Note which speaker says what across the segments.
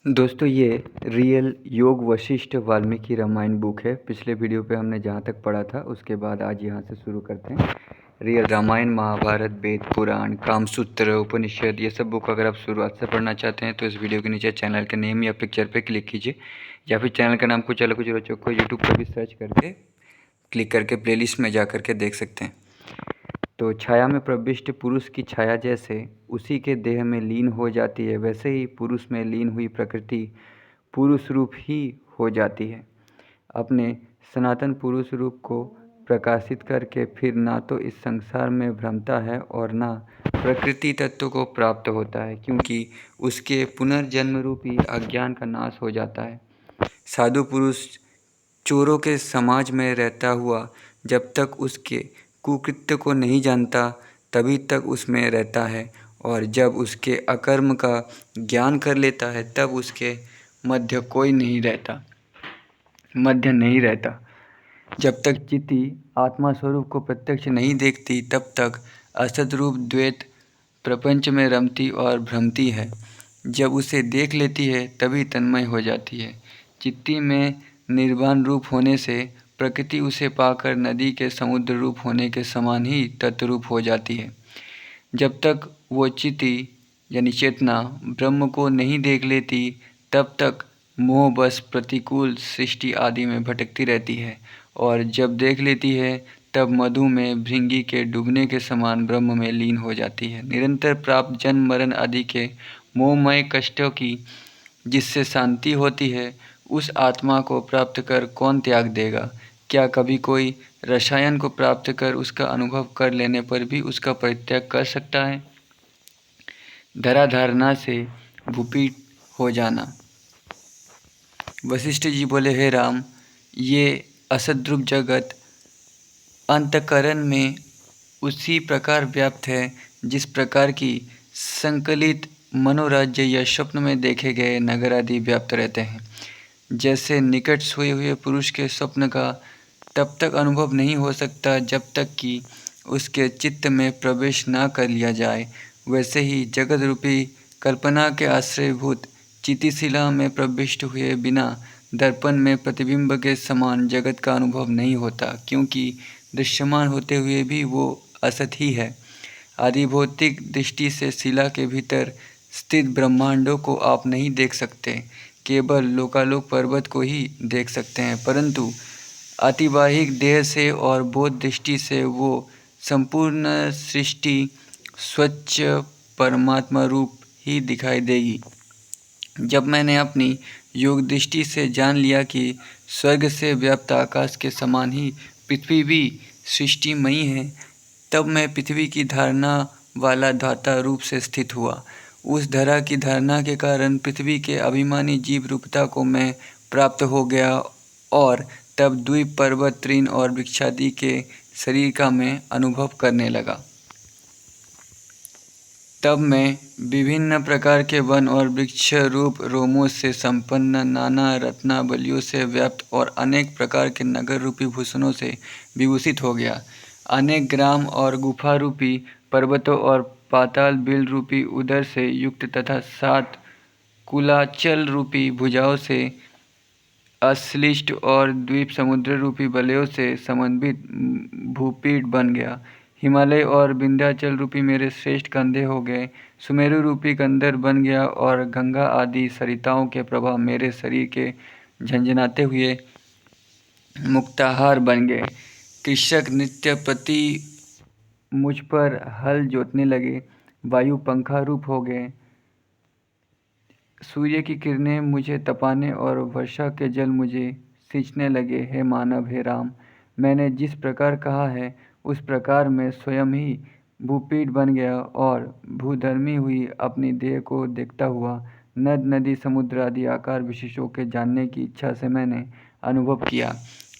Speaker 1: दोस्तों ये रियल योग वशिष्ठ वाल्मीकि रामायण बुक है। पिछले वीडियो पे हमने जहाँ तक पढ़ा था उसके बाद आज यहाँ से शुरू करते हैं। रियल रामायण, महाभारत, वेद, पुराण, कामसूत्र, उपनिषद, ये सब बुक अगर आप शुरुआत से पढ़ना चाहते हैं तो इस वीडियो के नीचे चैनल के नेम या पिक्चर पे क्लिक कीजिए, या फिर चैनल का नाम कुछ अलग कुछ रोचक को यूट्यूब पर भी सर्च करके क्लिक करके प्लेलिस्ट में जा करके देख सकते हैं। तो छाया में प्रविष्ट पुरुष की छाया जैसे उसी के देह में लीन हो जाती है, वैसे ही पुरुष में लीन हुई प्रकृति पुरुष रूप ही हो जाती है। अपने सनातन पुरुष रूप को प्रकाशित करके फिर ना तो इस संसार में भ्रमता है और ना प्रकृति तत्व को प्राप्त होता है, क्योंकि उसके पुनर्जन्म रूपी अज्ञान का नाश हो जाता है। साधु पुरुष चोरों के समाज में रहता हुआ जब तक उसके कुकृत्य को नहीं जानता तभी तक उसमें रहता है, और जब उसके अकर्म का ज्ञान कर लेता है तब उसके मध्य नहीं रहता। जब तक चित्ती आत्मा स्वरूप को प्रत्यक्ष नहीं देखती तब तक असत रूप द्वैत प्रपंच में रमती और भ्रमती है। जब उसे देख लेती है तभी तन्मय हो जाती है। चित्ती में निर्वाण रूप होने से प्रकृति उसे पाकर नदी के समुद्र रूप होने के समान ही तत्रूप हो जाती है। जब तक वो चित्ती यानी चेतना ब्रह्म को नहीं देख लेती तब तक मोह बस प्रतिकूल सृष्टि आदि में भटकती रहती है, और जब देख लेती है तब मधु में भृंगी के डूबने के समान ब्रह्म में लीन हो जाती है। निरंतर प्राप्त जन्म मरण आदि के मोहमय कष्टों की जिससे शांति होती है, उस आत्मा को प्राप्त कर कौन त्याग देगा? क्या कभी कोई रसायन को प्राप्त कर उसका अनुभव कर लेने पर भी उसका परित्याग कर सकता है? धराधारणा से भूपीठ हो जाना। वशिष्ठ जी बोले, हे राम, ये असद्रूप जगत अंतकरण में उसी प्रकार व्याप्त है जिस प्रकार की संकलित मनोराज्य या स्वप्न में देखे गए नगर आदि व्याप्त रहते हैं। जैसे निकट सोए हुए पुरुष के स्वप्न का तब तक अनुभव नहीं हो सकता जब तक कि उसके चित्त में प्रवेश न कर लिया जाए, वैसे ही जगत रूपी कल्पना के आश्रयभूत चितिशिला में प्रविष्ट हुए बिना दर्पण में प्रतिबिंब के समान जगत का अनुभव नहीं होता, क्योंकि दृश्यमान होते हुए भी वो असत ही है। आदिभौतिक दृष्टि से शिला के भीतर स्थित ब्रह्मांडों को आप नहीं देख सकते, केवल लोकालोक पर्वत को ही देख सकते हैं, परंतु अतिवाहिक देह से और बोध दृष्टि से वो संपूर्ण सृष्टि स्वच्छ परमात्मा रूप ही दिखाई देगी। जब मैंने अपनी योग दृष्टि से जान लिया कि स्वर्ग से व्याप्त आकाश के समान ही पृथ्वी भी सृष्टिमयी है, तब मैं पृथ्वी की धारणा वाला धाता रूप से स्थित हुआ। उस धरा की धारणा के कारण पृथ्वी के अभिमानी जीव रूपता को मैं प्राप्त हो गया, और तब द्वीप, पर्वत, तृण और वृक्षादि के शरीर का मैं अनुभव करने लगा। तब मैं विभिन्न प्रकार के वन और वृक्ष रूप रोमों से संपन्न, नाना रत्नावलियों से व्याप्त और अनेक प्रकार के नगर रूपी भूषणों से विभूषित हो गया। अनेक ग्राम और गुफा रूपी पर्वतों और पाताल बिल रूपी उदर से युक्त तथा 7 कुलाचल रूपी भुजाओं से अश्लिष्ट और द्वीप समुद्र रूपी बलयों से समन्वित भूपीठ बन गया। हिमालय और विंध्याचल रूपी मेरे श्रेष्ठ कंधे हो गए। सुमेरु रूपी कंदर बन गया, और गंगा आदि सरिताओं के प्रभाव मेरे शरीर के झंझनाते हुए मुक्ताहार बन गए। कृषक नित्य प्रति मुझ पर हल जोतने लगे। वायु पंखा रूप हो गए। सूर्य की किरणें मुझे तपाने और वर्षा के जल मुझे सींचने लगे। हे मानव, हे राम, मैंने जिस प्रकार कहा है उस प्रकार मैं स्वयं ही भूपीठ बन गया, और भूधर्मी हुई अपनी देह को देखता हुआ नद, नदी, समुद्र आदि आकार विशेषों के जानने की इच्छा से मैंने अनुभव किया।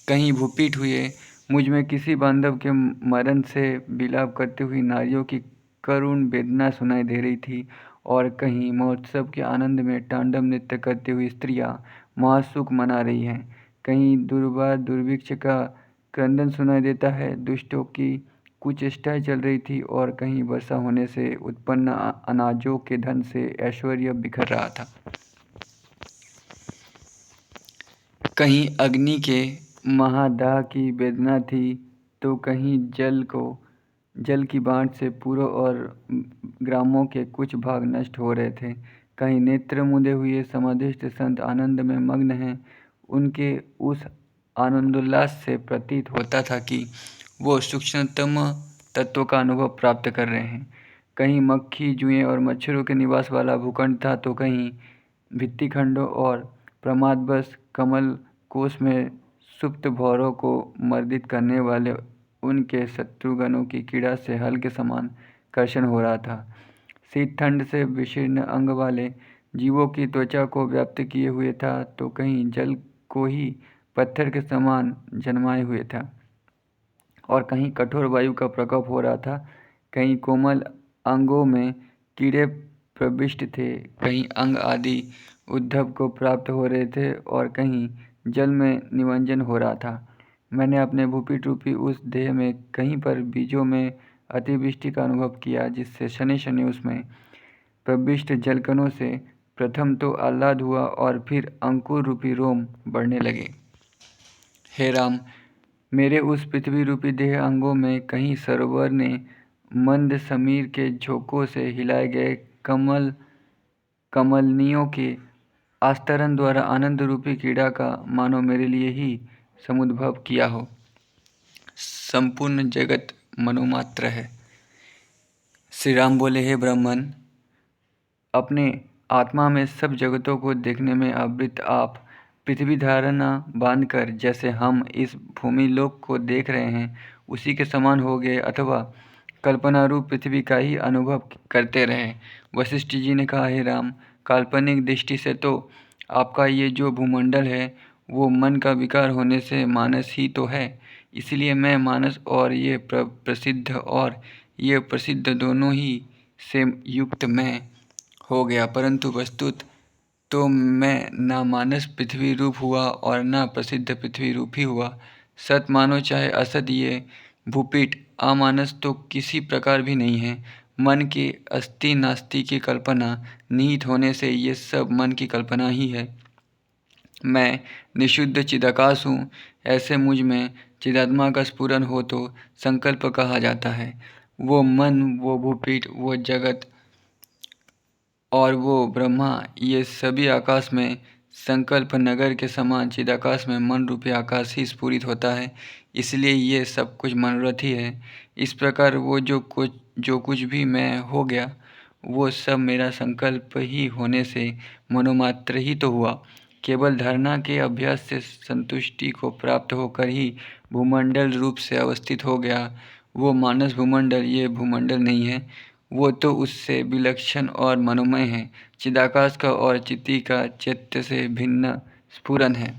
Speaker 1: कहीं भूपीठ हुए मुझ में किसी बांधव के मरण से विलाप करती हुई नारियों की करुण वेदना सुनाई दे रही थी, और कहीं महोत्सव के आनंद में तांडव नृत्य करती हुई स्त्रियां महासुख मना रही हैं। कहीं दुर्वा दुर्भिक्ष का क्रंदन सुनाई देता है, दुष्टों की कुचेष्टाएं चल रही थी, और कहीं वर्षा होने से उत्पन्न अनाजों के धन से ऐश्वर्य बिखर रहा था। कहीं अग्नि के महादाह की वेदना थी तो कहीं जल की बाढ़ से पुरों और ग्रामों के कुछ भाग नष्ट हो रहे थे। कहीं नेत्र मूंदे हुए समाधिस्थ संत आनंद में मग्न हैं। उनके उस आनंदोल्लास से प्रतीत होता था कि वो सूक्ष्मतम तत्वों का अनुभव प्राप्त कर रहे हैं। कहीं मक्खी, जुएं और मच्छरों के निवास वाला भूखंड था तो कहीं भित्तिखंडों और प्रमादवश कमल कोश में सुप्त भौरों को मर्दित करने वाले उनके शत्रुगणों की कीड़ा से हल के समान कर्षण हो रहा था। शीत ठंड से विशीर्ण अंग वाले जीवों की त्वचा को व्याप्त किए हुए था तो कहीं जल को ही पत्थर के समान जन्माए हुए था और कहीं कठोर वायु का प्रकोप हो रहा था। कहीं कोमल अंगों में कीड़े प्रविष्ट थे, कहीं अंग आदि उद्धव को प्राप्त हो रहे थे और कहीं जल में निमज्जन हो रहा था। मैंने अपने भूपीठ रूपी उस देह में कहीं पर बीजों में अतिवृष्टि का अनुभव किया, जिससे शनि शनि उसमें प्रविष्ट जलकणों से प्रथम तो आह्लाद हुआ और फिर अंकुर रूपी रोम बढ़ने लगे। हे राम, मेरे उस पृथ्वी रूपी देह अंगों में कहीं सरोवर ने मंद समीर के झोंकों से हिलाए गए कमलनियों के आस्तरण द्वारा आनंद रूपी क्रीड़ा का मानो मेरे लिए ही समुद्भव किया हो। संपूर्ण जगत मनोमात्र है। श्री राम बोले, हे ब्राह्मण, अपने आत्मा में सब जगतों को देखने में आवृत आप पृथ्वी धारणा बांधकर जैसे हम इस भूमि लोक को देख रहे हैं उसी के समान हो गए अथवा कल्पना रूप पृथ्वी का ही अनुभव करते रहे। वशिष्ठ जी ने कहा, हे राम, काल्पनिक दृष्टि से तो आपका ये जो भूमंडल है वो मन का विकार होने से मानस ही तो है। इसलिए मैं मानस और ये प्रसिद्ध और ये प्रसिद्ध दोनों ही से युक्त मैं हो गया, परंतु वस्तुत तो मैं ना मानस पृथ्वी रूप हुआ और ना प्रसिद्ध पृथ्वी रूप ही हुआ। सत मानो चाहे असत, ये भूपीठ अमानस तो किसी प्रकार भी नहीं है। मन की अस्ति नास्ति की कल्पना निहित होने से ये सब मन की कल्पना ही है। मैं निशुद्ध चिदाकाश हूँ। ऐसे मुझ में चिदात्मा का स्फुरन हो तो संकल्प कहा जाता है। वो मन, वो भूपीठ, वो जगत और वो ब्रह्मा, ये सभी आकाश में संकल्प नगर के समान चिदाकाश में मन रूपी आकाश ही स्फुरित होता है। इसलिए ये सब कुछ मनोरथ ही है। इस प्रकार वो जो कुछ भी मैं हो गया वो सब मेरा संकल्प ही होने से मनोमात्र ही तो हुआ। केवल धारणा के अभ्यास से संतुष्टि को प्राप्त होकर ही भूमंडल रूप से अवस्थित हो गया। वो मानस भूमंडल ये भूमंडल नहीं है, वो तो उससे विलक्षण और मनोमय है। चिदाकाश का और चित्ती का चैत्य से भिन्न स्फुरन है।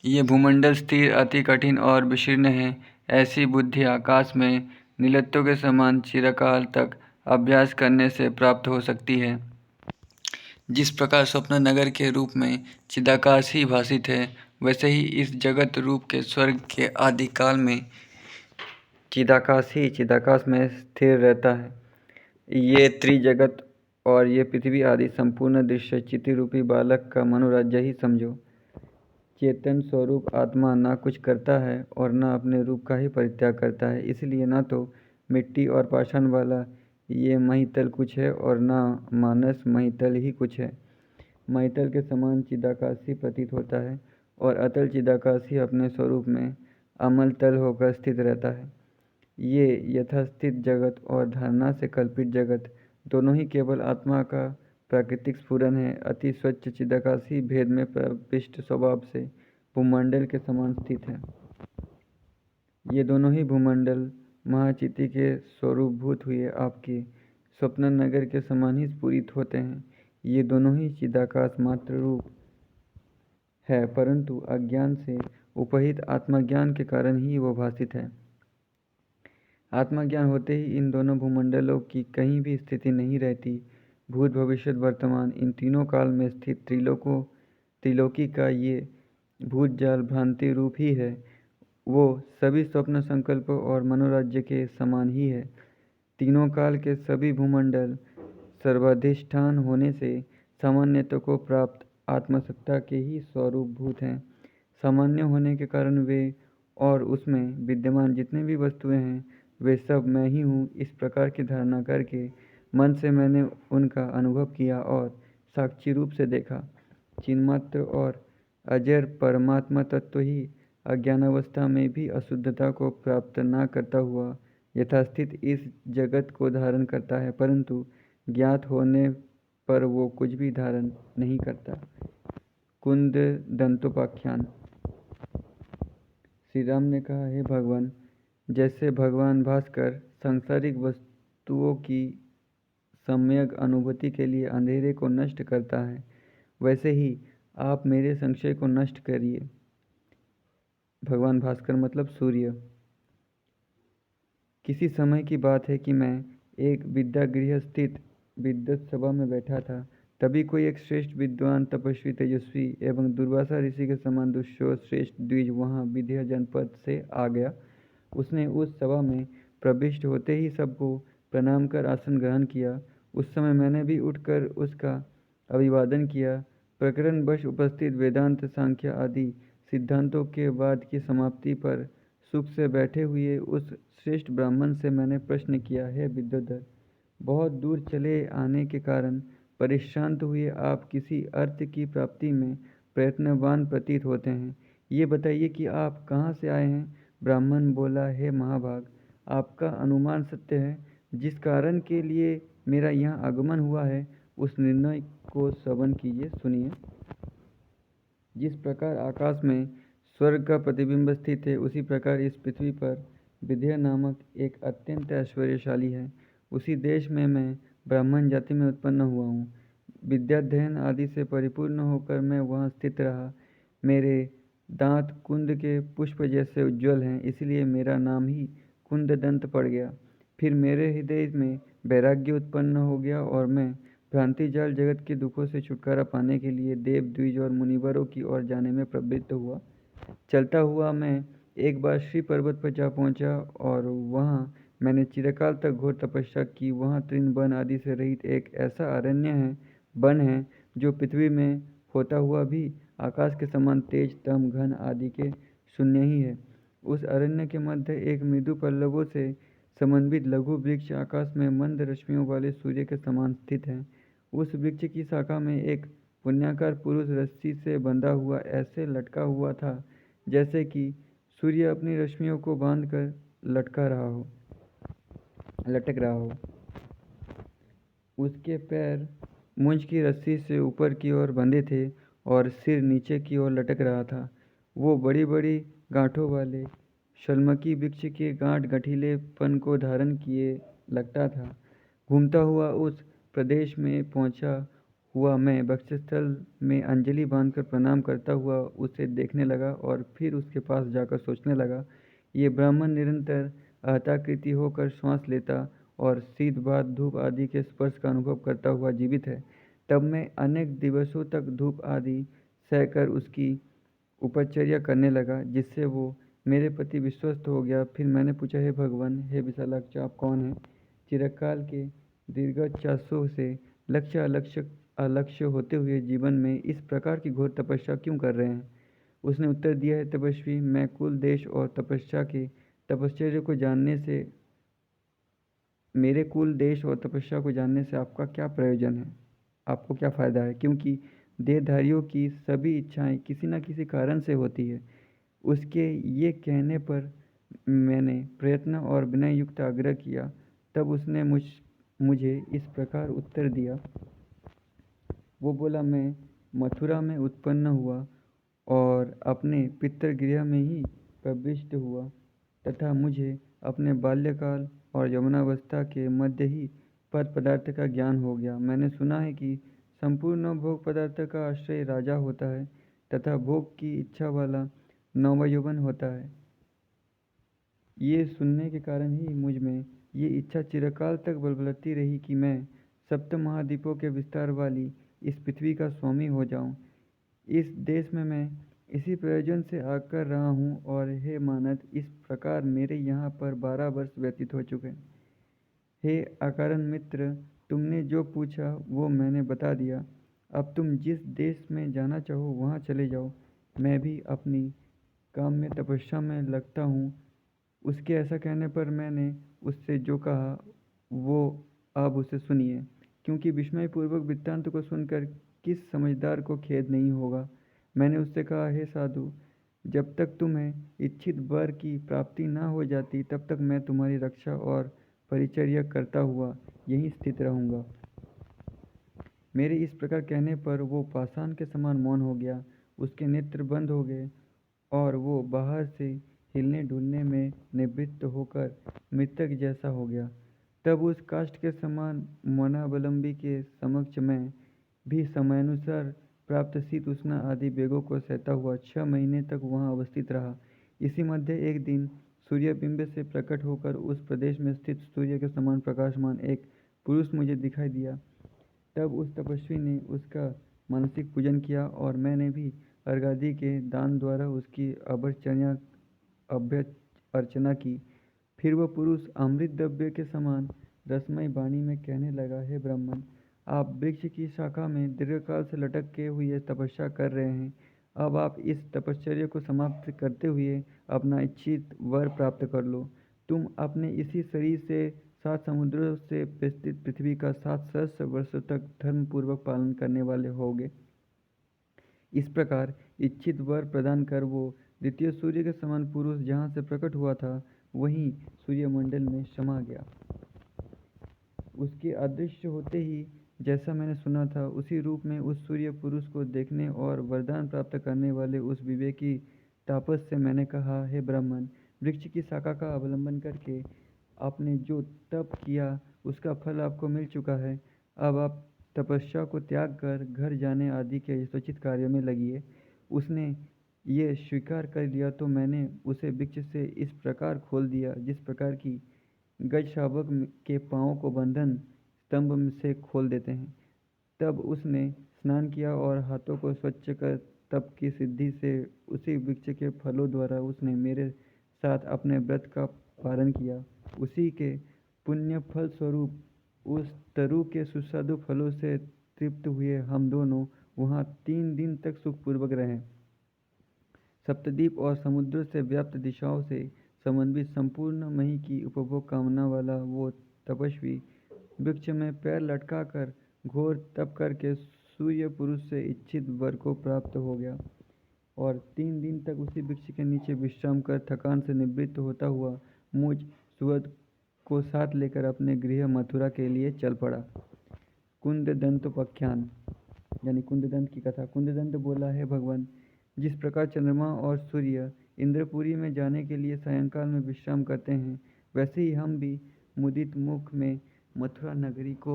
Speaker 1: ये भूमंडल स्थिर, अति कठिन और विशीर्ण है। ऐसी बुद्धि आकाश में नीलत्व के समान चिरकाल तक अभ्यास करने से प्राप्त हो सकती है। जिस प्रकार स्वप्न नगर के रूप में चिदाकाश ही भासित है, वैसे ही इस जगत रूप के स्वर्ग के आदि काल में चिदाकाश ही चिदाकाश में स्थिर रहता है। ये त्रिजगत और ये पृथ्वी आदि संपूर्ण दृश्य चिति रूपी बालक का मनोराज्य ही समझो। चेतन स्वरूप आत्मा ना कुछ करता है और ना अपने रूप का ही परित्याग करता है। इसलिए ना तो मिट्टी और पाषाण वाला ये महितल कुछ है और ना मानस महितल ही कुछ है। महितल के समान चिदाकाश ही प्रतीत होता है और अतल चिदाकाश ही अपने स्वरूप में अमल तल होकर स्थित रहता है। ये यथास्थित जगत और धारणा से कल्पित जगत दोनों ही केवल आत्मा का प्राकृतिक स्फुरन है। अति स्वच्छ चिदाकाशी भेद में प्रविष्ट स्वभाव से भूमंडल के समान स्थित है। ये दोनों ही भूमंडल महाचिति के स्वरूपभूत हुए आपके स्वप्न नगर के समान ही स्फुरित होते हैं। ये दोनों ही चिदाकाश मात्र रूप है, परंतु अज्ञान से उपहित आत्मज्ञान के कारण ही वो भासित है। आत्मज्ञान होते ही इन दोनों भूमंडलों की कहीं भी स्थिति नहीं रहती। भूत, भविष्य, वर्तमान इन तीनों काल में स्थित त्रिलोकी का ये भूत जाल भ्रांति रूप ही है। वो सभी स्वप्न, संकल्प और मनोराज्य के समान ही है। तीनों काल के सभी भूमंडल सर्वाधिष्ठान होने से सामान्यत्व को प्राप्त आत्मसत्ता के ही स्वरूपभूत हैं। सामान्य होने के कारण वे और उसमें विद्यमान जितने भी वस्तुएं हैं वे सब मैं ही हूँ। इस प्रकार की धारणा करके मन से मैंने उनका अनुभव किया और साक्षी रूप से देखा। चिन्मात्र और अजर परमात्मा तत्व ही अज्ञानावस्था में भी अशुद्धता को प्राप्त न करता हुआ यथास्थित इस जगत को धारण करता है, परंतु ज्ञात होने पर वो कुछ भी धारण नहीं करता। कुंद दंतोपाख्यान। श्री राम ने कहा, हे भगवान, जैसे भगवान भास्कर सांसारिक वस्तुओं की सम्यक अनुभूति के लिए अंधेरे को नष्ट करता है, वैसे ही आप मेरे संशय को नष्ट करिए। भगवान भास्कर मतलब सूर्य। किसी समय की बात है कि मैं एक विद्यागृह स्थित विद्वत सभा में बैठा था। तभी कोई एक श्रेष्ठ विद्वान, तपस्वी, तेजस्वी एवं दुर्वासा ऋषि के समान दुष्यों श्रेष्ठ द्विज वहाँ विंध्य जनपद से आ गया। उसने उस सभा में प्रविष्ट होते ही सबको प्रणाम कर आसन ग्रहण किया। उस समय मैंने भी उठकर उसका अभिवादन किया। प्रकरण वश उपस्थित वेदांत, सांख्य आदि सिद्धांतों के वाद की समाप्ति पर सुख से बैठे हुए उस श्रेष्ठ ब्राह्मण से मैंने प्रश्न किया, हे विद्योधर, बहुत दूर चले आने के कारण परिश्रांत हुए आप किसी अर्थ की प्राप्ति में प्रयत्नवान प्रतीत होते हैं। ये बताइए कि आप कहाँ से आए हैं। ब्राह्मण बोला, हे महाभाग, आपका अनुमान सत्य है। जिस कारण के लिए मेरा यहाँ आगमन हुआ है उस निर्णय को श्रवण कीजिए, सुनिए। जिस प्रकार आकाश में स्वर्ग का प्रतिबिंब स्थित है, उसी प्रकार इस पृथ्वी पर विंध्य नामक एक अत्यंत ऐश्वर्यशाली है। उसी देश में मैं ब्राह्मण जाति में उत्पन्न हुआ हूँ। विद्याध्ययन आदि से परिपूर्ण होकर मैं वहाँ स्थित रहा। मेरे दांत कुंद के पुष्प जैसे उज्ज्वल हैं, इसलिए मेरा नाम ही कुंददंत पड़ गया। फिर मेरे हृदय में वैराग्य उत्पन्न हो गया और मैं भ्रांति जाल जगत के दुखों से छुटकारा पाने के लिए देव, द्विज और मुनिवरों की ओर जाने में प्रवृत्त हुआ। चलता हुआ मैं एक बार श्री पर्वत पर जा पहुंचा और वहां मैंने चिरकाल तक घोर तपस्या की। वहां तृण वन आदि से रहित एक ऐसा अरण्य है, वन है, जो पृथ्वी में होता हुआ भी आकाश के समान तेज, तम, घन आदि के शून्य ही है। उस अरण्य के मध्य एक मृदु पल्लवों से समन्वित लघु वृक्ष आकाश में मंद रश्मियों वाले सूर्य के समान स्थित है। उस वृक्ष की शाखा में एक पुण्याकार पुरुष रस्सी से बंधा हुआ ऐसे लटका हुआ था जैसे कि सूर्य अपनी रश्मियों को बांधकर लटक रहा हो। उसके पैर मुंज की रस्सी से ऊपर की ओर बंधे थे और सिर नीचे की ओर लटक रहा था। वो बड़ी बड़ी गांठों वाले शल्मकी वृक्ष के गांठ गठीलेपन को धारण किए लगता था। घूमता हुआ उस प्रदेश में पहुंचा हुआ मैं वक्षस्थल में अंजलि बांधकर प्रणाम करता हुआ उसे देखने लगा और फिर उसके पास जाकर सोचने लगा, ये ब्राह्मण निरंतर अहताकृति होकर श्वास लेता और शीत, बात, धूप आदि के स्पर्श का अनुभव करता हुआ जीवित है। तब मैं अनेक दिवसों तक धूप आदि सहकर उसकी उपचर्या करने लगा, जिससे वो मेरे प्रति विश्वस्त हो गया। फिर मैंने पूछा, हे भगवान, हे विशालाक्ष, आप कौन हैं? चिरकाल के दीर्घचासों से लक्ष्य अलक्ष्य होते हुए जीवन में इस प्रकार की घोर तपस्या क्यों कर रहे हैं? उसने उत्तर दिया, है तपस्वी, मैं कुल, देश और तपस्या के तपश्चर्य को जानने से मेरे कुल, देश और तपस्या को जानने से आपका क्या प्रयोजन है? आपको क्या फ़ायदा है? क्योंकि देहधारियों की सभी इच्छाएं किसी न किसी कारण से होती है। उसके ये कहने पर मैंने प्रयत्न और विनय युक्त आग्रह किया। तब उसने मुझे इस प्रकार उत्तर दिया। वो बोला, मैं मथुरा में उत्पन्न हुआ और अपने पितृगृह में ही प्रविष्ट हुआ तथा मुझे अपने बाल्यकाल और यौवनावस्था के मध्य ही पद पदार्थ का ज्ञान हो गया। मैंने सुना है कि संपूर्ण भोग पदार्थ का आश्रय राजा होता है तथा भोग की इच्छा वाला नवयौवन होता है। ये सुनने के कारण ही मुझ में ये इच्छा चिरकाल तक बलबलती रही कि मैं सप्त महाद्वीपों के विस्तार वाली इस पृथ्वी का स्वामी हो जाऊं। इस देश में मैं इसी प्रयोजन से आकर रहा हूँ और हे मानद, इस प्रकार मेरे यहाँ पर 12 वर्ष व्यतीत हो चुके। हे अकारण मित्र, तुमने जो पूछा वो मैंने बता दिया।
Speaker 2: अब तुम जिस देश में जाना चाहो वहाँ चले जाओ, मैं भी अपनी काम में तपस्या में लगता हूँ। उसके ऐसा कहने पर मैंने उससे जो कहा वो अब उसे सुनिए, क्योंकि विस्मयपूर्वक वृत्तांत को सुनकर किस समझदार को खेद नहीं होगा। मैंने उससे कहा, हे साधु, जब तक तुम्हें इच्छित वर की प्राप्ति न हो जाती तब तक मैं तुम्हारी रक्षा और परिचर्या करता हुआ यहीं स्थित रहूँगा। मेरे इस प्रकार कहने पर वो पाषाण के समान मौन हो गया। उसके नेत्र बंद हो गए और वो बाहर से हिलने डुलने में निवृत्त होकर मृतक जैसा हो गया। तब उस काष्ठ के समान मौनावलंबी के समक्ष मैं भी समयानुसार प्राप्त शीत उष्ण आदि वेगों को सहता हुआ 6 महीने तक वहाँ अवस्थित रहा। इसी मध्य एक दिन सूर्यबिंब से प्रकट होकर उस प्रदेश में स्थित सूर्य के समान प्रकाशमान एक पुरुष मुझे दिखाई दिया। तब उस तपस्वी ने उसका मानसिक पूजन किया और मैंने भी अर्घादि के दान द्वारा उसकी अभ्य अर्चना की। फिर वह पुरुष अमृत द्रव्य के समान रसमय वाणी में कहने लगा, हे ब्राह्मण, आप वृक्ष की शाखा में दीर्घकाल से लटके हुए तपस्या कर रहे हैं। अब आप इस तपश्चर्या को समाप्त करते हुए अपना इच्छित वर प्राप्त कर लो। तुम अपने इसी शरीर से 7 समुद्रों से विस्तृत पृथ्वी का 7 सहस्र वर्षों तक धर्मपूर्वक पालन करने वाले होगे। इस प्रकार इच्छित वर प्रदान कर वो द्वितीय सूर्य के समान पुरुष जहाँ से प्रकट हुआ था वहीं सूर्यमंडल में समा गया। उसके अदृश्य होते ही जैसा मैंने सुना था उसी रूप में उस सूर्य पुरुष को देखने और वरदान प्राप्त करने वाले उस विवेकी तापस से मैंने कहा, हे ब्राह्मण, वृक्ष की शाखा का अवलंबन करके आपने जो तप किया उसका फल आपको मिल चुका है। अब आप तपस्या को त्याग कर घर जाने आदि के यथोचित कार्यों में लगिए। उसने ये स्वीकार कर लिया तो मैंने उसे वृक्ष से इस प्रकार खोल दिया जिस प्रकार की गज शावक के पाँव को बंधन स्तंभ से खोल देते हैं। तब उसने स्नान किया और हाथों को स्वच्छ कर तप की सिद्धि से उसी वृक्ष के फलों द्वारा उसने मेरे साथ अपने व्रत का पालन किया। उसी के पुण्य फल स्वरूप उस तरु के सुस्वादु फलों से तृप्त हुए हम दोनों वहाँ 3 दिन तक सुखपूर्वक रहे। सप्तद्वीप और समुद्र से व्याप्त दिशाओं से समन्वित संपूर्ण मही की उपभोग कामना वाला वो तपस्वी वृक्ष में पैर लटकाकर घोर तप करके सूर्य पुरुष से इच्छित वर को प्राप्त हो गया और 3 दिन तक उसी वृक्ष के नीचे विश्राम कर थकान से निवृत्त होता हुआ मुझ सुहृद को साथ लेकर अपने गृह मथुरा के लिए चल पड़ा। कुंददंतोपाख्यान यानी कुंददंत की कथा। कुंददंत बोला, है भगवान, जिस प्रकार चंद्रमा और सूर्य इंद्रपुरी में जाने के लिए सायंकाल में विश्राम करते हैं वैसे ही हम भी मुदित मुख में मथुरा नगरी को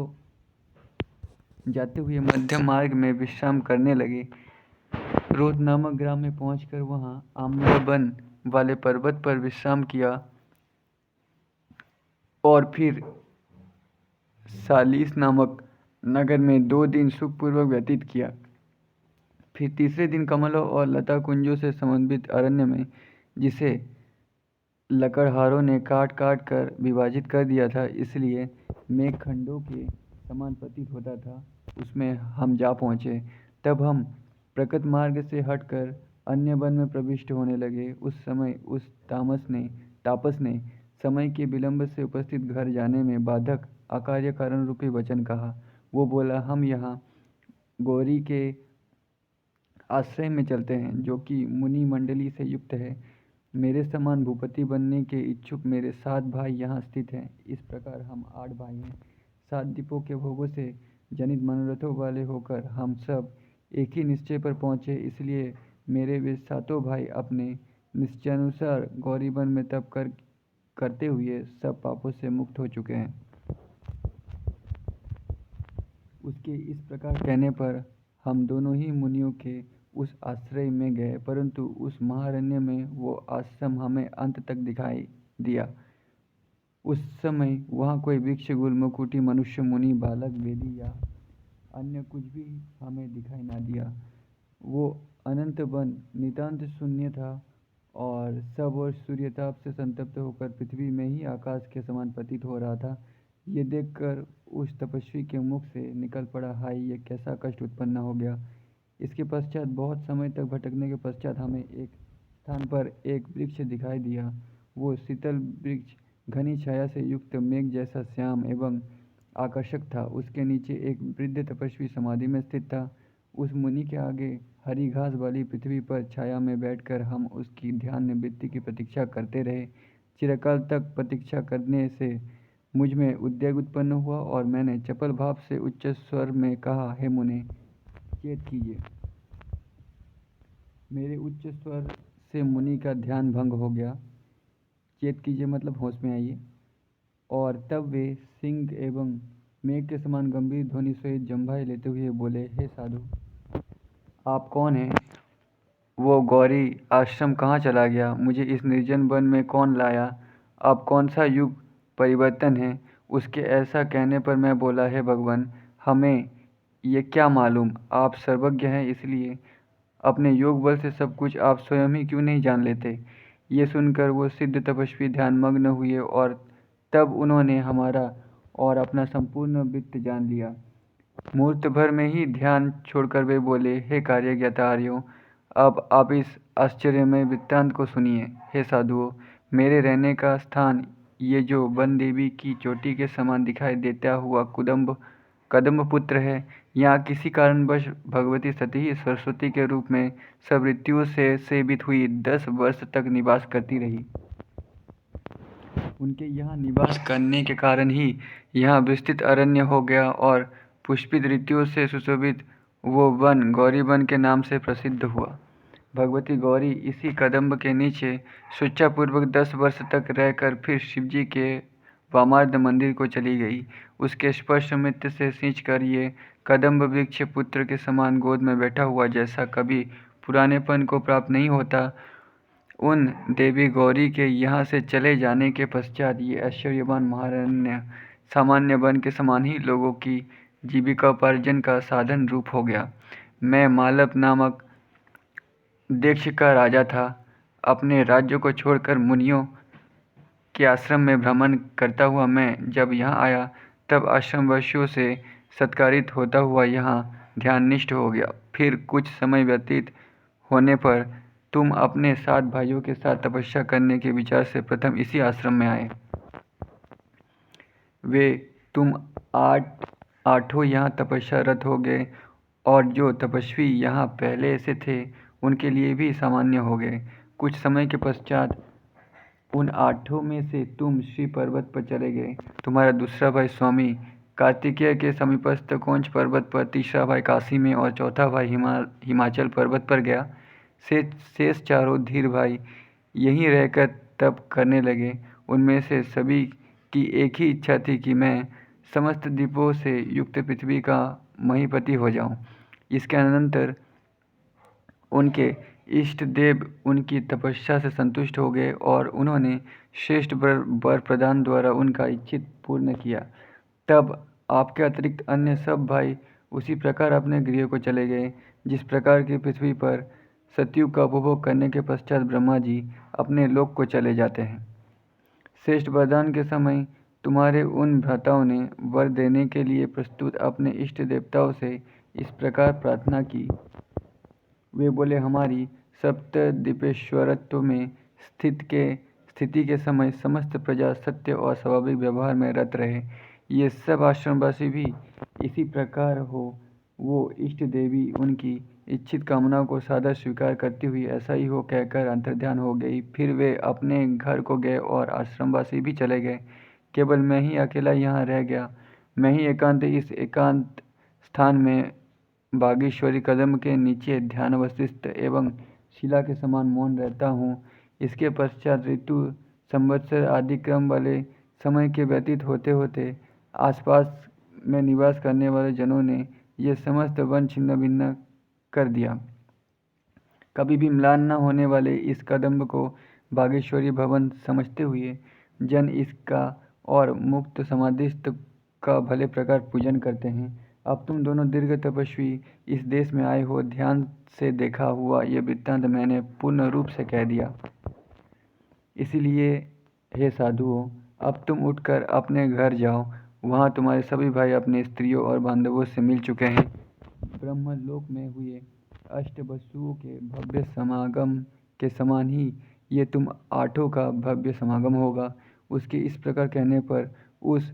Speaker 2: जाते हुए मध्य मार्ग में विश्राम करने लगे। रोध नामक ग्राम में पहुंचकर वहां आम्रवन वाले पर्वत पर विश्राम किया और फिर सालिस नामक नगर में 2 दिन सुखपूर्वक व्यतीत किया। फिर तीसरे दिन कमलों और लता कुंजों से समन्वित अरण्य में, जिसे लकड़हारों ने काट काट कर विभाजित कर दिया था इसलिए मेघखंडों के समान प्रतीत होता था, उसमें हम जा पहुँचे। तब हम प्रकट मार्ग से हटकर अन्य वन में प्रविष्ट होने लगे। उस समय उस तापस ने समय के विलंब से उपस्थित घर जाने में बाधक अकार्य कारण रूपी वचन कहा। वो बोला, हम यहाँ गौरी के आश्रय में चलते हैं जो कि मुनि मंडली से युक्त है। मेरे समान भूपति बनने के इच्छुक मेरे 7 भाई यहाँ स्थित हैं। इस प्रकार हम 8 भाई हैं। 7 द्वीपों के भोगों से जनित मनोरथों वाले होकर हम सब एक ही निश्चय पर पहुँचे, इसलिए मेरे वे 7 भाई अपने निश्चयानुसार गौरीवन में तप करते हुए सब पापों से मुक्त हो चुके हैं। उसके इस प्रकार कहने पर हम दोनों ही मुनियों के उस आश्रय में गए, परंतु उस महारण्य में वो आश्रम हमें अंत तक दिखाई दिया। उस समय वहाँ कोई वृक्ष, गुलमुकुटी, मनुष्य, मुनि, बालक, वेदी या अन्य कुछ भी हमें दिखाई ना दिया। वो अनंत वन नितांत शून्य था और सब और सूर्यताप से संतप्त होकर पृथ्वी में ही आकाश के समान प्रतीत हो रहा था। ये देखकर उस तपस्वी के मुख से निकल पड़ा, हाय ये कैसा कष्ट उत्पन्न हो गया। इसके पश्चात बहुत समय तक भटकने के पश्चात हमें एक स्थान पर एक वृक्ष दिखाई दिया। वो शीतल वृक्ष घनी छाया से युक्त मेघ जैसा श्याम एवं आकर्षक था। उसके नीचे एक वृद्ध तपस्वी समाधि में स्थित था। उस मुनि के आगे हरी घास वाली पृथ्वी पर छाया में बैठकर हम उसकी ध्यान निवृत्ति की प्रतीक्षा करते रहे। चिरकाल तक प्रतीक्षा करने से मुझ में उद्वेग उत्पन्न हुआ और मैंने चपल भाव से उच्च स्वर में कहा, हे मुने, चेत कीजिए। मेरे उच्च स्वर से मुनि का ध्यान भंग हो गया। चेत कीजिए मतलब होश में आइए। और तब वे सिंह एवं मेघ के समान गंभीर ध्वनि सहित जम्भाई लेते हुए बोले, हे साधु, आप कौन हैं? वो गौरी आश्रम कहाँ चला गया? मुझे इस निर्जन वन में कौन लाया? अब कौन सा युग परिवर्तन है? उसके ऐसा कहने पर मैं बोला, हे भगवान, हमें ये क्या मालूम? आप सर्वज्ञ हैं, इसलिए अपने योग बल से सब कुछ आप स्वयं ही क्यों नहीं जान लेते? ये सुनकर वो सिद्ध तपस्वी ध्यानमग्न हुए और तब उन्होंने हमारा और अपना संपूर्ण वृत्त जान लिया। मुहूर्त भर में ही ध्यान छोड़कर वे बोले, हे कार्यज्ञता आर्यों, अब आप इस आश्चर्यमय वृत्तांत को सुनिए। हे साधुओं, मेरे रहने का स्थान ये जो वन देवी की चोटी के समान दिखाई देता हुआ कदम्ब पुत्र है, यहाँ किसी कारणवश भगवती सती सरस्वती के रूप में सब ऋतुओं से सेवित हुई 10 वर्ष तक निवास करती रही। उनके यहाँ निवास करने के कारण ही यहाँ विस्तृत अरण्य हो गया और पुष्पित ऋतुओं से सुशोभित वो वन गौरी वन के नाम से प्रसिद्ध हुआ। भगवती गौरी इसी कदम्ब के नीचे स्वेच्छापूर्वक 10 वर्ष तक रहकर फिर शिवजी के वामार्द मंदिर को चली गई। उसके स्पर्श मृत्यु से सींचकर ये कदम्ब वृक्ष पुत्र के समान गोद में बैठा हुआ जैसा कभी पुरानेपन को प्राप्त नहीं होता, उन देवी गौरी के यहाँ से चले जाने के पश्चात ये ऐश्वर्यवान महारण्य सामान्य वन के समान ही लोगों की जीविकोपार्जन का साधन रूप हो गया। मैं मालव नामक देश का राजा था। अपने राज्य को छोड़कर मुनियों के आश्रम में भ्रमण करता हुआ मैं जब यहाँ आया, तब आश्रमवासियों से सत्कारित होता हुआ यहाँ ध्याननिष्ठ हो गया। फिर कुछ समय व्यतीत होने पर तुम अपने 7 भाइयों के साथ तपस्या करने के विचार से प्रथम इसी आश्रम में आए। वे तुम आठों यहाँ तपस्यारत हो गए और जो तपस्वी यहाँ पहले से थे उनके लिए भी सामान्य हो गए। कुछ समय के पश्चात उन 8 में से तुम श्री पर्वत पर चले गए। तुम्हारा दूसरा भाई स्वामी कार्तिकेय के समीपस्थ कोंच पर्वत पर, तीसरा भाई काशी में और चौथा भाई हिमाचल पर्वत पर गया। शेष चारों धीर भाई यहीं रहकर तप करने लगे। उनमें से सभी की एक ही इच्छा थी कि मैं समस्त द्वीपों से युक्त पृथ्वी का महीपति हो जाऊं। इसके अनंतर उनके इष्ट देव उनकी तपस्या से संतुष्ट हो गए और उन्होंने श्रेष्ठ वर प्रदान द्वारा उनका इच्छित पूर्ण किया। तब आपके अतिरिक्त अन्य सब भाई उसी प्रकार अपने गृह को चले गए, जिस प्रकार की पृथ्वी पर सतयुग का उपभोग करने के पश्चात ब्रह्मा जी अपने लोक को चले जाते हैं। श्रेष्ठ वरदान के समय तुम्हारे उन भ्राताओं ने वर देने के लिए प्रस्तुत अपने इष्ट देवताओं से इस प्रकार प्रार्थना की। वे बोले, हमारी सप्तद्वीपेश्वरत्व में स्थिति के समय समस्त प्रजा सत्य और स्वाभाविक व्यवहार में रत रहे। ये सब आश्रमवासी भी इसी प्रकार हो। वो इष्ट देवी उनकी इच्छित कामनाओं को सादर स्वीकार करती हुई ऐसा ही हो कहकर अंतर्ध्यान हो गई। फिर वे अपने घर को गए और आश्रमवासी भी चले गए। केवल मैं ही अकेला यहाँ रह गया। मैं ही इस एकांत स्थान में बागेश्वरी कदम के नीचे ध्यान अवस्थित एवं शिला के समान मौन रहता हूँ। इसके पश्चात ऋतु, संवत्सर आदि क्रम वाले समय के व्यतीत होते होते आसपास में निवास करने वाले जनों ने ये समस्त वन छिन्न भिन्न कर दिया। कभी भी म्लान न होने वाले इस कदम्ब को बागेश्वरी भवन समझते हुए जन इसका और मुक्त समाधिस्थ का भले प्रकार पूजन करते हैं। अब तुम दोनों दीर्घ तपस्वी इस देश में आए हो। ध्यान से देखा हुआ ये वृत्तांत मैंने पूर्ण रूप से कह दिया। इसलिए हे साधुओं, अब तुम उठकर अपने घर जाओ।
Speaker 1: वहाँ तुम्हारे सभी भाई अपने स्त्रियों और बांधवों से मिल चुके हैं। ब्रह्मलोक में हुए अष्टवसुओं के भव्य समागम के समान ही ये तुम आठों का भव्य समागम होगा। उसके इस प्रकार कहने पर उस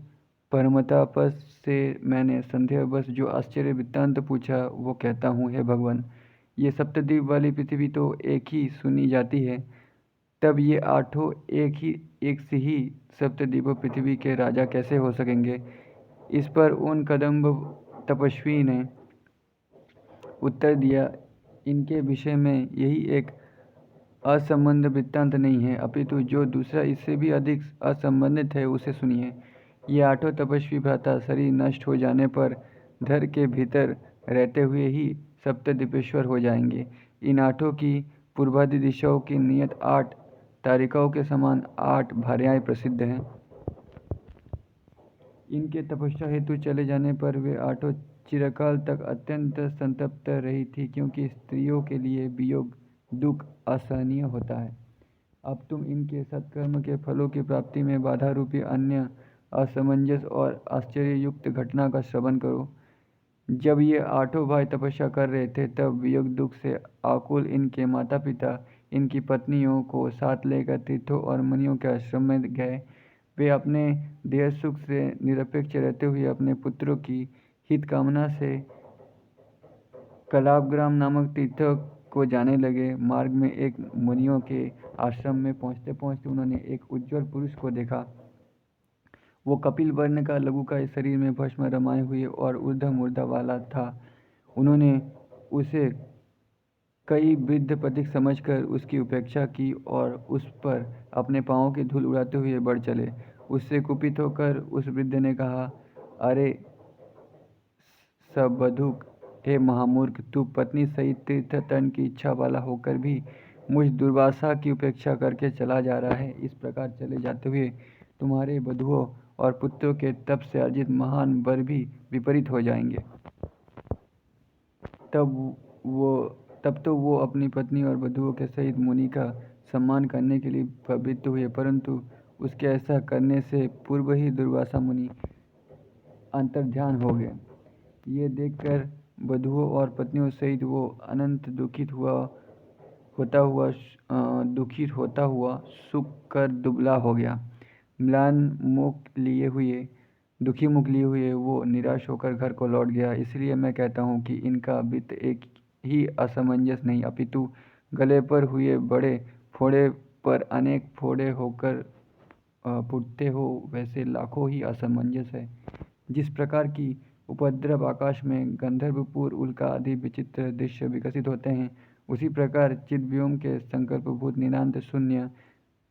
Speaker 1: परमतापस से मैंने संदेहवश जो आश्चर्य वृत्तांत पूछा वो कहता हूँ, हे भगवान, ये सप्तद्वीप वाली पृथ्वी तो एक ही सुनी जाती है, तब ये आठों एक से ही सप्तद्वीप पृथ्वी के राजा कैसे हो सकेंगे? इस पर उन कदम्ब तपस्वी ने उत्तर दिया, इनके विषय में यही एक असंबद्ध वृत्तांत नहीं है, अपितु जो दूसरा इससे भी अधिक असंबंधित है उसे सुनिए। ये आठों तपस्वी भ्राता शरीर नष्ट हो जाने पर धर के भीतर रहते हुए ही सप्तद्वीपेश्वर हो जाएंगे। इन आठों की पूर्वादि दिशाओं की नियत 8 तारिकाओं के समान 8 भार्याएं प्रसिद्ध हैं। इनके तपस्या हेतु चले जाने पर वे आठों चिरकाल तक अत्यंत संतप्त रही थी, क्योंकि स्त्रियों के लिए वियोग दुख असहनीय होता है। अब तुम इनके सत्कर्म के फलों की प्राप्ति में बाधा रूपी अन्य असमंजस और आश्चर्ययुक्त घटना का श्रवण करो। जब ये आठों भाई तपस्या कर रहे थे, तब वियोग दुख से आकुल इनके माता पिता इनकी पत्नियों को साथ लेकर तीर्थों और मुनियों के आश्रम में गए। वे अपने देह सुख से निरपेक्ष रहते हुए अपने पुत्रों की हित कामना से कलापग्राम नामक तीर्थ को जाने लगे। मार्ग में एक मुनियों के आश्रम में पहुँचते पहुँचते उन्होंने एक उज्ज्वल पुरुष को देखा। वो कपिल वर्ण का, लघुकाय शरीर में भस्म रमाए हुए और ऊर्ध्व मूर्धा वाला था। उन्होंने उसे कई वृद्ध प्रतीक समझकर उसकी उपेक्षा की और उस पर अपने पाँवों की धूल उड़ाते हुए बढ़ चले। उससे कुपित होकर उस वृद्ध ने कहा, अरे सबदुक, हे महामूर्ख, तू पत्नी सहित तीर्थ तरण की इच्छा वाला होकर भी मुझ दुर्वासा की उपेक्षा करके चला जा रहा है। इस प्रकार चले जाते हुए तुम्हारे बधुओं और पुत्रों के तप से अर्जित महान वर भी विपरीत हो जाएंगे। तब तो वो अपनी पत्नी और बधुओं के सहित मुनि का सम्मान करने के लिए प्रवृत्त हुए, परंतु उसके ऐसा करने से पूर्व ही दुर्वासा मुनि अंतर्ध्यान हो गए। ये देखकर बधुओं और पत्नियों सहित वो अनंत दुखित होता हुआ सूख कर दुबला हो गया। दुखी मुख लिए हुए वो निराश होकर घर को लौट गया। इसलिए मैं कहता हूँ कि इनका वित्त एक ही असमंजस नहीं, अपितु गले पर हुए बड़े फोड़े पर अनेक फोड़े होकर फूटते हो, वैसे लाखों ही असमंजस है। जिस प्रकार की उपद्रव आकाश में गंधर्वपुर, उल्का आदि विचित्र दृश्य विकसित होते हैं, उसी प्रकार चिद्व्योम के संकल्पभूत निरांत शून्य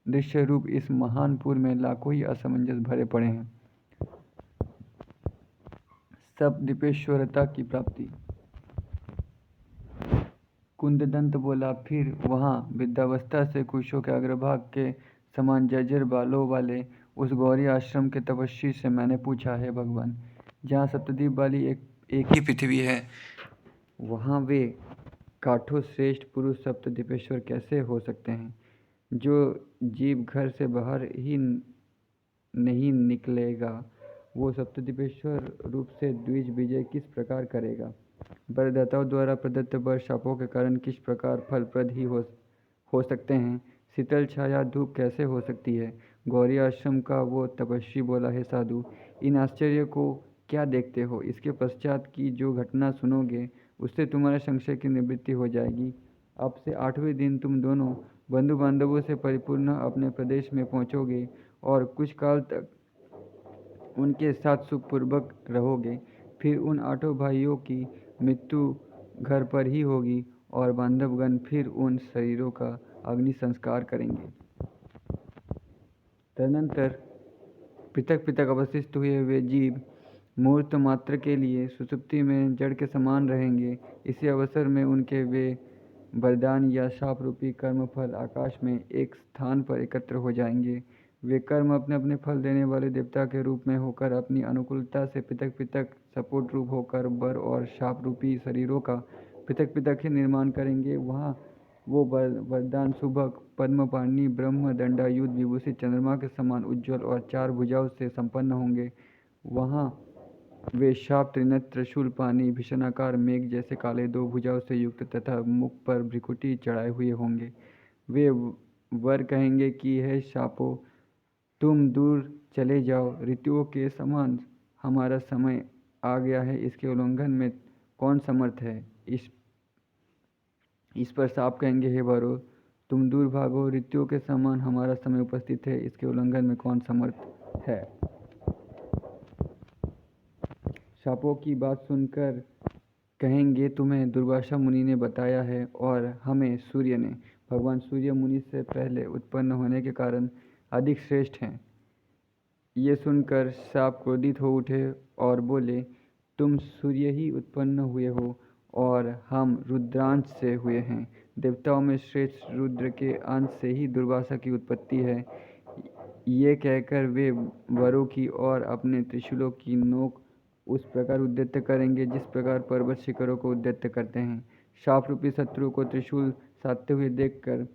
Speaker 1: दृश्य रूप इस महान पुर में लाखों ही असमंजस भरे पड़े हैं। सप्तद्वीपेश्वरता की प्राप्ति। कुंददंत बोला, फिर वहाँ वृद्धावस्था से कुशों के अग्रभाग के समान जर्जर बालों वाले उस गौरी आश्रम के तपस्वी से मैंने पूछा, है भगवान, जहाँ सप्तद्वीप वाली एक ही पृथ्वी है, वहाँ वे काठों श्रेष्ठ पुरुष सप्तद्वीपेश्वर कैसे हो सकते हैं? जो जीव घर से बाहर ही नहीं निकलेगा, वो सप्तद्वीपेश्वर रूप से द्विज विजय किस प्रकार करेगा? वरदाताओं द्वारा प्रदत्त वर शापों के कारण किस प्रकार फलप्रद ही हो सकते हैं? शीतल छाया धूप कैसे हो सकती है? गौरी आश्रम का वो तपस्वी बोला, है साधु, इन आश्चर्य को क्या देखते हो? इसके पश्चात की जो घटना सुनोगे उससे तुम्हारे संशय की निवृत्ति हो जाएगी। अब से 8वें दिन तुम दोनों बंधु बांधवों से परिपूर्ण अपने प्रदेश में पहुँचोगे और कुछ काल तक उनके साथ सुखपूर्वक रहोगे। फिर उन 8 भाइयों की मृत्यु घर पर ही होगी और बांधवगण फिर उन शरीरों का अग्नि संस्कार करेंगे। तदनंतर पृथक पृथक अवशिष्ट हुए वे जीव मुहूर्त मात्र के लिए सुषुप्ति में जड़ के समान रहेंगे। इसी अवसर में उनके वे वरदान या शाप रूपी कर्मफल आकाश में एक स्थान पर एकत्र हो जाएंगे। वे कर्म अपने अपने फल देने वाले देवता के रूप में होकर अपनी अनुकूलता से पृथक पृथक सपोर्ट रूप होकर वर और शाप रूपी शरीरों का पृथक पृथक ही निर्माण करेंगे। वहाँ वो वरदान सुभग, पद्मपाणि, ब्रह्म दंडायुध विभूषित चंद्रमा के समान उज्ज्वल और 4 भुजाओं से संपन्न होंगे।
Speaker 2: वहाँ वे शाप त्रिनेत्र त्रिशूल पानी भीषणाकार मेघ जैसे काले दो भुजाओं से युक्त तथा मुख पर भ्रिकुटी चढ़ाए हुए होंगे। वे वर कहेंगे कि हे शापों, तुम दूर चले जाओ, ऋतुओं के समान हमारा समय आ गया है, इसके उल्लंघन में कौन समर्थ है। इस पर सांप कहेंगे, हे वरों, तुम दूर भागो, ऋतुओं के समान हमारा समय उपस्थित है, इसके उल्लंघन में कौन समर्थ है। शापों की बात सुनकर कहेंगे, तुम्हें दुर्वासा मुनि ने बताया है और हमें सूर्य ने। भगवान सूर्य मुनि से पहले उत्पन्न होने के कारण अधिक श्रेष्ठ हैं। ये सुनकर शाप क्रोधित हो उठे और बोले, तुम सूर्य ही उत्पन्न हुए हो और हम रुद्रांश से हुए हैं। देवताओं में श्रेष्ठ रुद्र के अंश से ही दुर्वासा की उत्पत्ति है। ये कहकर वे वरों की ओर अपने त्रिशूलों की नोक उस प्रकार उद्यत करेंगे जिस प्रकार पर्वत शिखरों को उद्यत करते हैं। शाप रूपी शत्रु को त्रिशूल साधते हुए देखकर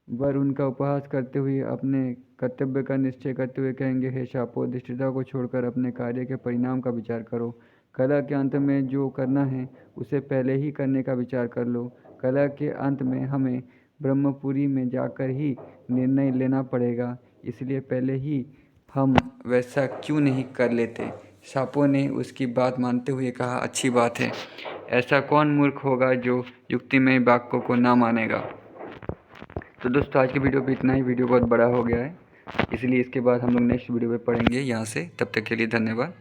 Speaker 2: वर उनका उपहास करते हुए अपने कर्तव्य का निश्चय करते हुए कहेंगे, हे शापों, दुष्टता को छोड़कर अपने कार्य के परिणाम का विचार करो। कला के अंत में जो करना है उसे पहले ही करने का विचार कर लो। कला के अंत में हमें ब्रह्मपुरी में जाकर ही निर्णय लेना पड़ेगा, इसलिए पहले ही हम वैसा क्यों नहीं कर लेते। शापों ने उसकी बात मानते हुए कहा, अच्छी बात है, ऐसा कौन मूर्ख होगा जो युक्तिमय वाक्यों को ना मानेगा। तो दोस्तों आज की वीडियो पे इतना ही। वीडियो बहुत बड़ा हो गया है, इसलिए इसके बाद हम लोग नेक्स्ट वीडियो पे पढ़ेंगे यहाँ से। तब तक के लिए धन्यवाद।